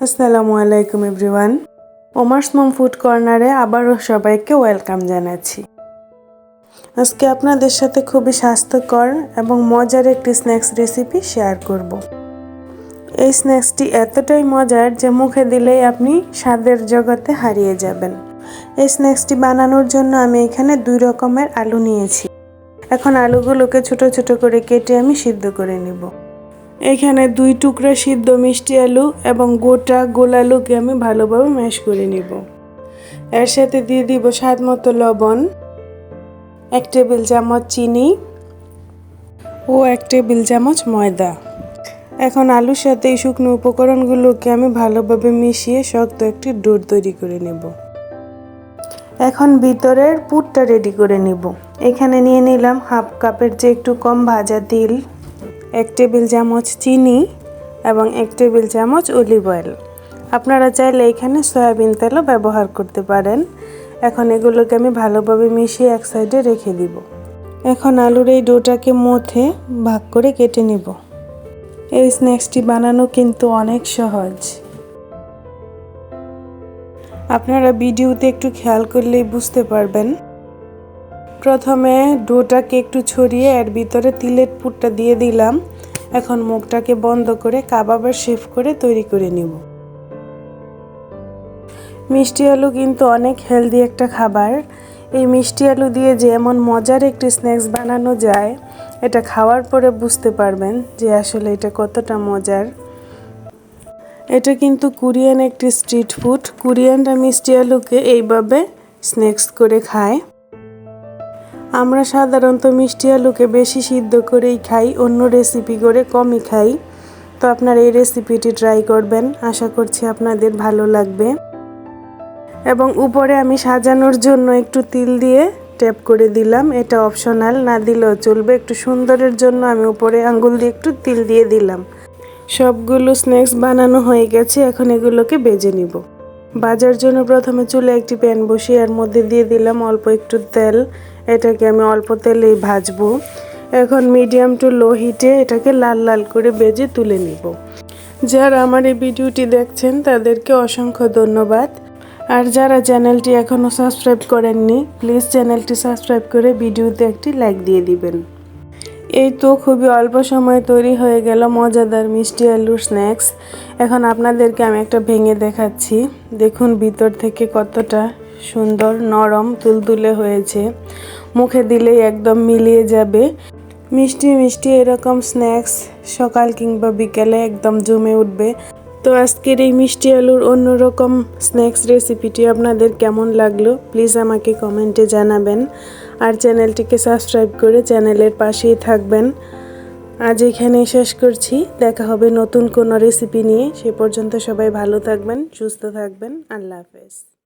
আসসালামু আলাইকুম এভরিওয়ান। ওমার্স মম ফুড কর্নারে আবারও সবাইকে ওয়েলকাম জানাচ্ছি। আজকে আপনাদের সাথে খুবই স্বাস্থ্যকর এবং মজার একটি স্ন্যাক্স রেসিপি শেয়ার করব। এই স্ন্যাক্সটি এতটাই মজার যে মুখে দিলেই আপনি স্বাদের জগতে হারিয়ে যাবেন। এই স্ন্যাক্সটি বানানোর জন্য আমি এখানে 2 রকমের আলু নিয়েছি। এখন আলুগুলোকে ছোট ছোট করে কেটে আমি সিদ্ধ করে নেব। এখানে 2 টুকরা সিদ্ধ মিষ্টি আলু এবং গোটা গোল আলুকে আমি ভালোভাবে ম্যাশ করে নিব। এর সাথে দিয়ে দিব স্বাদমতো লবণ, 1 টেবিল চামচ চিনি ও 1 টেবিল চামচ ময়দা। এখন আলুর সাথে এই শুকনো উপকরণগুলোকে আমি ভালোভাবে মিশিয়ে শক্ত একটি ডো তৈরি করে নেব। এখন ভিতরের পুরটা রেডি করে নিব। এখানে নিয়ে নিলাম হাফ কাপের চেয়ে একটু কম ভাজা তিল, 1 টেবিল চামচ চিনি এবং 1 টেবিল চামচ অলিভ অয়েল। আপনারা চাইলে এখানে সয়াবিন তেলও ব্যবহার করতে পারেন। এখন এগুলোকে আমি ভালোভাবে মিশিয়ে এক সাইডে রেখে দিব। এখন আলুর এই ডোটাকে মথে ভাগ করে কেটে নিব। এই স্ন্যাক্সটি বানানো কিন্তু অনেক সহজ। আপনারা ভিডিওতে একটু খেয়াল করলেই বুঝতে পারবেন। প্রথমে ডোটাকে একটু ছড়িয়ে এর ভিতরে তিলের পুরটা দিয়ে দিলাম। এখন মুখটাকে বন্ধ করে কাবাবের শেপ করে তৈরি করে নিব। মিষ্টি আলু কিন্তু অনেক হেলদি একটা খাবার। এই মিষ্টি আলু দিয়ে যে এমন মজার একটি স্ন্যাক্স বানানো যায়, এটা খাওয়ার পরে বুঝতে পারবেন যে আসলে এটা কতটা মজার। এটা কিন্তু কোরিয়ান একটি স্ট্রিট ফুড। কোরিয়ানরা মিষ্টি আলুকে এইভাবে স্ন্যাক্স করে খায়। আমরা সাধারণত মিষ্টি আলুকে বেশি সিদ্ধ করেই খাই, অন্য রেসিপি করে কমই খাই। তো আপনারা এই রেসিপিটি ট্রাই করবেন, আশা করছি আপনাদের ভালো লাগবে। এবং উপরে আমি সাজানোর জন্য একটু তিল দিয়ে ট্যাপ করে দিলাম। এটা অপশনাল, না দিলেও চলবে। একটু সুন্দরের জন্য আমি উপরে আঙ্গুল দিয়ে একটু তিল দিয়ে দিলাম। সবগুলো স্ন্যাক্স বানানো হয়ে গেছে। এখন এগুলোকে ভেজে নিব। ভাজার জন্য প্রথমে চুলে একটি প্যান বসিয়ে এর মধ্যে দিয়ে দিলাম অল্প একটু তেল। এটাকে আমি অল্প তেলেই ভাজবো। এখন মিডিয়াম টু লো হিটে এটাকে লাল লাল করে ভেজে তুলে নিব। যারা আমার এই ভিডিওটি দেখছেন তাদেরকে অসংখ্য ধন্যবাদ। আর যারা চ্যানেলটি এখনও সাবস্ক্রাইব করেননি, প্লিজ চ্যানেলটি সাবস্ক্রাইব করে ভিডিওতে একটি লাইক দিয়ে দিবেন। এই তো খুবই অল্প সময়ে তৈরি হয়ে গেল মজাদার মিষ্টি আলুর স্ন্যাক্স। এখন আপনাদেরকে আমি একটা ভেঙে দেখাচ্ছি। দেখুন ভিতর থেকে কতটা সুন্দর নরম তুলতুলে হয়েছে। মুখে দিলেই একদম মিলিয়ে যাবে। মিষ্টি মিষ্টি এরকম স্ন্যাক্স সকাল কিংবা বিকেলে একদম জমে উঠবে। তো আজকের এই মিষ্টি আলুর অন্যরকম স্ন্যাক্স রেসিপিটি আপনাদের কেমন লাগলো প্লিজ আমাকে কমেন্টে জানাবেন। আর চ্যানেলটিকে সাবস্ক্রাইব করে চ্যানেলের পাশেই থাকবেন। আজ এখানেই শেষ করছি। দেখা হবে নতুন কোনো রেসিপি নিয়ে। সে পর্যন্ত সবাই ভালো থাকবেন, সুস্থ থাকবেন। আল্লাহ হাফেজ।